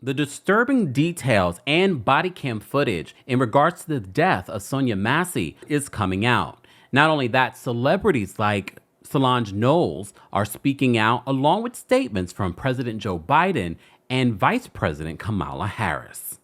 The disturbing details and body cam footage in regards to the death of Sonya Massey is coming out. Not only that, celebrities like Solange Knowles are speaking out, along with statements from President Joe Biden and Vice President Kamala Harris.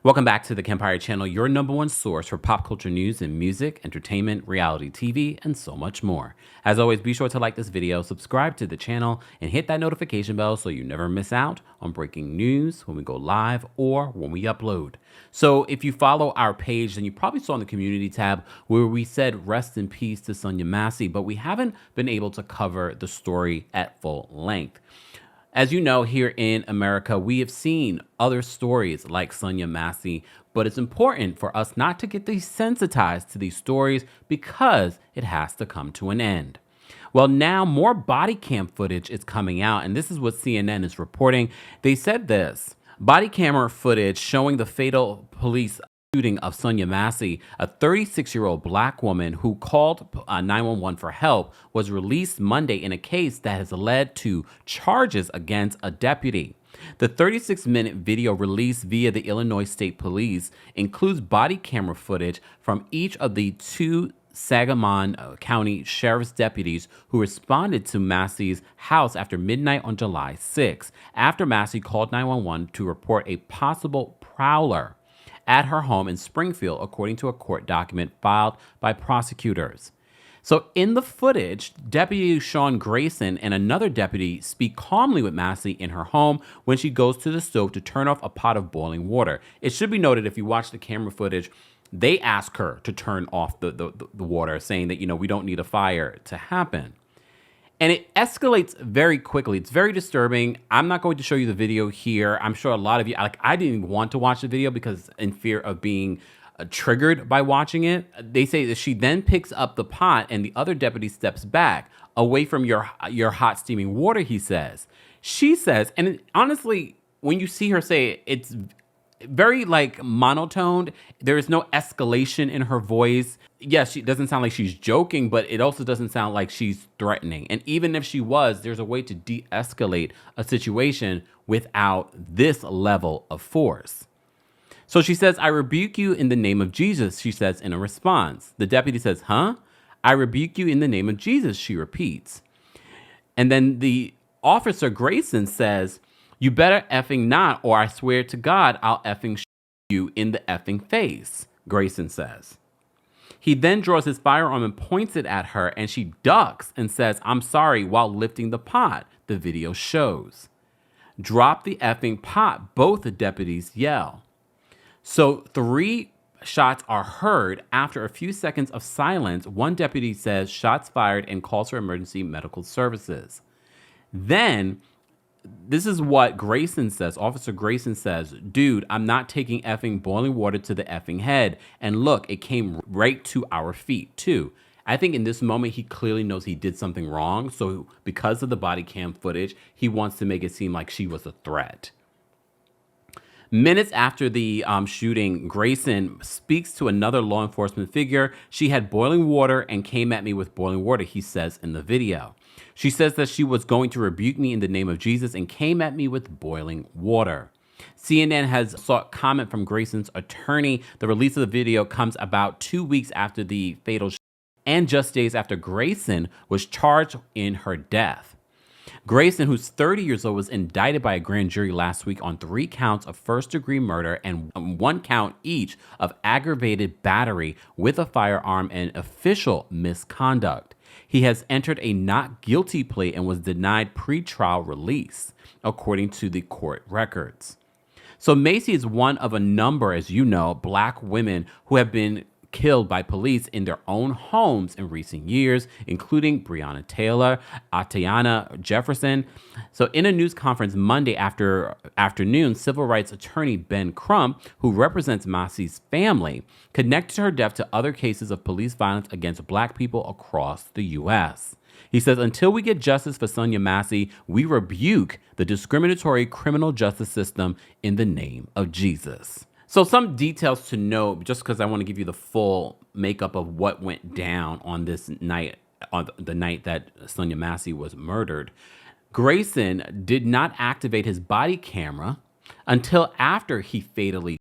Welcome back to the Kempire channel, your number one source for pop culture news and music, entertainment, reality TV, and so much more. As always, be sure to like this video, subscribe to the channel, and hit that notification bell so you never miss out on breaking news when we go live or when we upload. So if you follow our page, then you probably saw in the community tab where we said rest in peace to Sonya Massey, but we haven't been able to cover the story at full length. As you know, here in America, we have seen other stories like Sonya Massey, but it's important for us not to get desensitized to these stories because it has to come to an end. Well, now more body cam footage is coming out, and this is what CNN is reporting. They said this: body camera footage showing the fatal police shooting of Sonya Massey, a 36-year-old black woman who called 911 for help, was released Monday in a case that has led to charges against a deputy. The 36-minute video released via the Illinois State Police includes body camera footage from each of the two Sangamon County Sheriff's deputies who responded to Massey's house after midnight on July 6, after Massey called 911 to report a possible prowler at her home in Springfield, according to a court document filed by prosecutors. So in the footage, Deputy Sean Grayson and another deputy speak calmly with Massey in her home when she goes to the stove to turn off a pot of boiling water. It should be noted, if you watch the camera footage, they ask her to turn off the water, saying that, we don't need a fire to happen. And it escalates very quickly. It's very disturbing. I'm not going to show you the video here. I'm sure a lot of you, I didn't even want to watch the video because in fear of being triggered by watching it. They say that she then picks up the pot and the other deputy steps back away from your hot steaming water, he says. She says, and honestly, when you see her say it, it's very monotoned. There is no escalation in her voice. Yes, she doesn't sound like she's joking, but it also doesn't sound like she's threatening. And even if she was, there's a way to de-escalate a situation without this level of force. So she says, "I rebuke you in the name of Jesus," she says in a response. The deputy says, "Huh? I rebuke you in the name of Jesus," she repeats. And then the officer Grayson says, "You better effing not, or I swear to God, I'll effing shoot you in the effing face," Grayson says. He then draws his firearm and points it at her, and she ducks and says, "I'm sorry," while lifting the pot, the video shows. "Drop the effing pot," both the deputies yell. So 3 shots are heard. After a few seconds of silence, one deputy says, "Shots fired," and calls for emergency medical services. Then, this is what Grayson says. Officer Grayson says, "Dude, I'm not taking effing boiling water to the effing head. And look, it came right to our feet too." I think in this moment, he clearly knows he did something wrong. So because of the body cam footage, he wants to make it seem like she was a threat. Minutes after the shooting, Grayson speaks to another law enforcement figure. "She had boiling water and came at me with boiling water," he says in the video. She says that she was going to rebuke me in the name of Jesus and came at me with boiling water. CNN has sought comment from Grayson's attorney. The release of the video comes about 2 weeks after the fatal shooting and just days after Grayson was charged in her death. Grayson, who's 30 years old, was indicted by a grand jury last week on 3 counts of first-degree murder and 1 count each of aggravated battery with a firearm and official misconduct. He has entered a not guilty plea and was denied pretrial release, according to the court records. So Massey is one of a number, as you know, black women who have been killed by police in their own homes in recent years, including Breonna Taylor, Atiana Jefferson. So in a news conference Monday afternoon, civil rights attorney Ben Crump, who represents Massey's family, connected her death to other cases of police violence against black people across the U.S. He says, "Until we get justice for Sonya Massey, we rebuke the discriminatory criminal justice system in the name of Jesus." So some details to note, just because I want to give you the full makeup of what went down on this night on the night that Sonya Massey was murdered. Grayson did not activate his body camera until after he fatally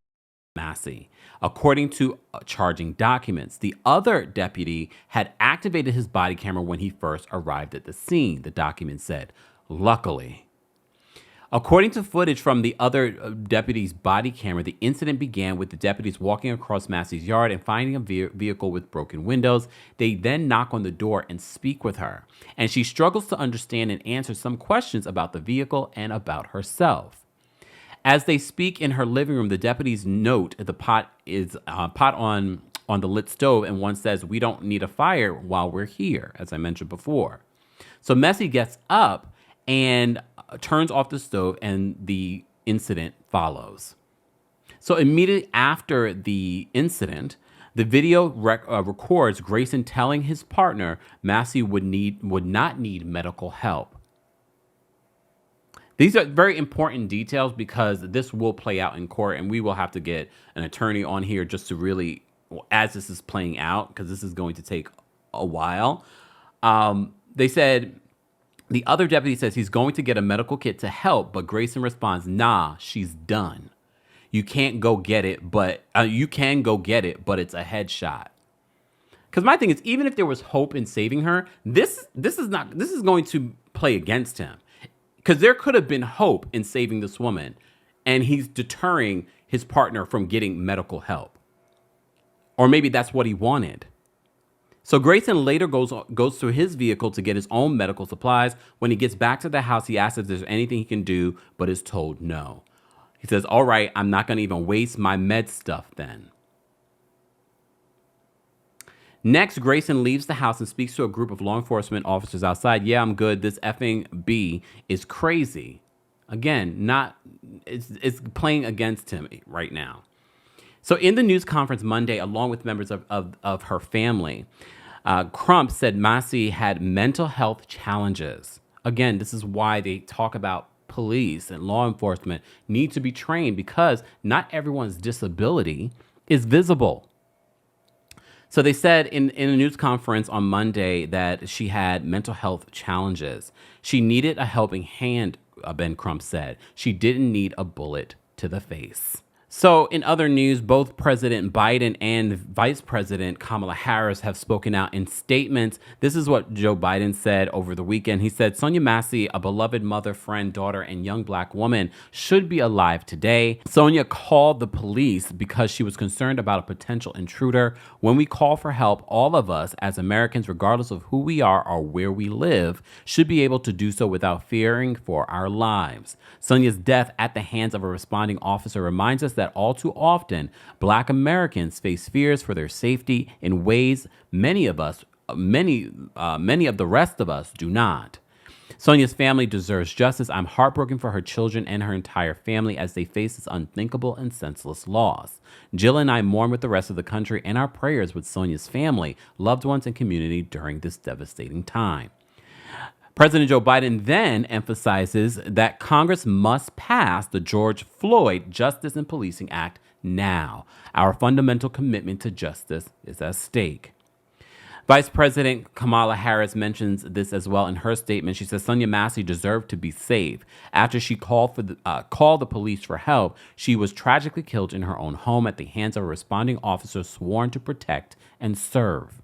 Massey. According to charging documents, the other deputy had activated his body camera when he first arrived at the scene, the document said. Luckily. According to footage from the other deputy's body camera, the incident began with the deputies walking across Massey's yard and finding a vehicle with broken windows. They then knock on the door and speak with her, and she struggles to understand and answer some questions about the vehicle and about herself. As they speak in her living room, the deputies note the pot is pot on the lit stove, and one says, "We don't need a fire while we're here," as I mentioned before. So Massey gets up and turns off the stove, and the incident follows. So immediately after the incident, the video records Grayson telling his partner Massey would not need medical help. These are very important details because this will play out in court, and we will have to get an attorney on here just to really, as this is playing out, because this is going to take a while. They said, the other deputy says he's going to get a medical kit to help, but Grayson responds, "Nah, she's done. You can't go get it, but you can go get it, but it's a headshot." Because my thing is, even if there was hope in saving her, this is going to play against him. Because there could have been hope in saving this woman, and he's deterring his partner from getting medical help. Or maybe that's what he wanted. So Grayson later goes to his vehicle to get his own medical supplies. When he gets back to the house, he asks if there's anything he can do, but is told no. He says, "All right, I'm not going to even waste my med stuff then." Next, Grayson leaves the house and speaks to a group of law enforcement officers outside. "Yeah, I'm good. This effing B is crazy." Again, it's playing against him right now. So in the news conference Monday, along with members of her family, Crump said Massey had mental health challenges. Again, this is why they talk about police and law enforcement need to be trained, because not everyone's disability is visible. So they said in a news conference on Monday that she had mental health challenges. She needed a helping hand, Ben Crump said. She didn't need a bullet to the face. So in other news, both President Biden and Vice President Kamala Harris have spoken out in statements. This is what Joe Biden said over the weekend. He said, "Sonya Massey, a beloved mother, friend, daughter, and young black woman, should be alive today. Sonya called the police because she was concerned about a potential intruder. When we call for help, all of us as Americans, regardless of who we are or where we live, should be able to do so without fearing for our lives. Sonya's death at the hands of a responding officer reminds us that all too often, Black Americans face fears for their safety in ways many of the rest of us do not. Sonya's family deserves justice. I'm heartbroken for her children and her entire family as they face this unthinkable and senseless loss. Jill and I mourn with the rest of the country and our prayers with Sonya's family, loved ones, and community during this devastating time." President Joe Biden then emphasizes that Congress must pass the George Floyd Justice and Policing Act now. Our fundamental commitment to justice is at stake. Vice President Kamala Harris mentions this as well in her statement. She says Sonya Massey deserved to be safe. After she called the police for help, she was tragically killed in her own home at the hands of a responding officer sworn to protect and serve.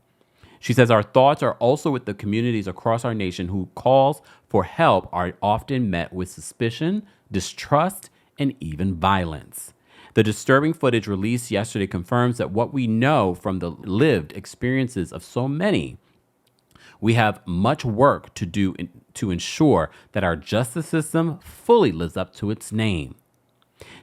She says our thoughts are also with the communities across our nation whose calls for help are often met with suspicion, distrust, and even violence. The disturbing footage released yesterday confirms that what we know from the lived experiences of so many, we have much work to do to ensure that our justice system fully lives up to its name.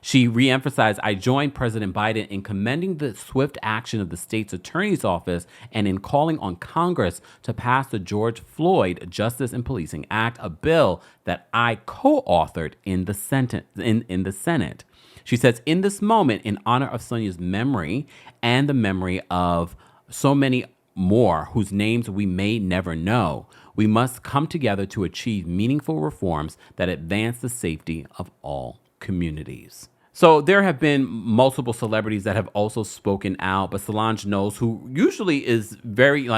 She reemphasized, "I joined President Biden in commending the swift action of the state's attorney's office and in calling on Congress to pass the George Floyd Justice and Policing Act, a bill that I co-authored in the Senate." She says, "In this moment, in honor of Sonya's memory and the memory of so many more whose names we may never know, we must come together to achieve meaningful reforms that advance the safety of all communities." So there have been multiple celebrities that have also spoken out, but Solange Knowles, who usually is very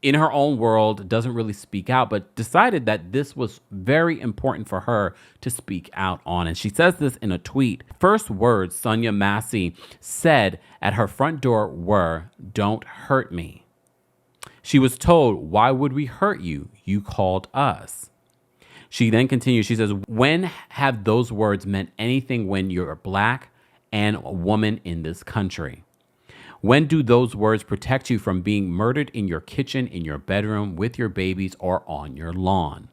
in her own world, doesn't really speak out, but decided that this was very important for her to speak out on. And she says this in a tweet. First words Sonya Massey said at her front door were, "Don't hurt me." She was told, "Why would we hurt you? You called us." She then continues. She says, "When have those words meant anything when you're Black and a woman in this country? When do those words protect you from being murdered in your kitchen, in your bedroom, with your babies, or on your lawn?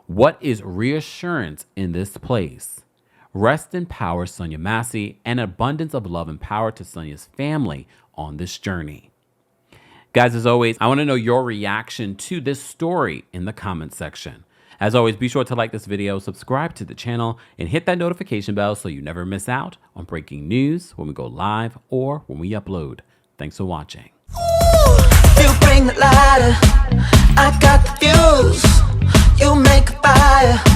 What is reassurance in this place? Rest in power, Sonya Massey, and abundance of love and power to Sonya's family on this journey." Guys, as always, I want to know your reaction to this story in the comment section. As always, be sure to like this video, subscribe to the channel, and hit that notification bell so you never miss out on breaking news when we go live or when we upload. Thanks for watching. You bring the lighter, I got the fuse. You make a fire.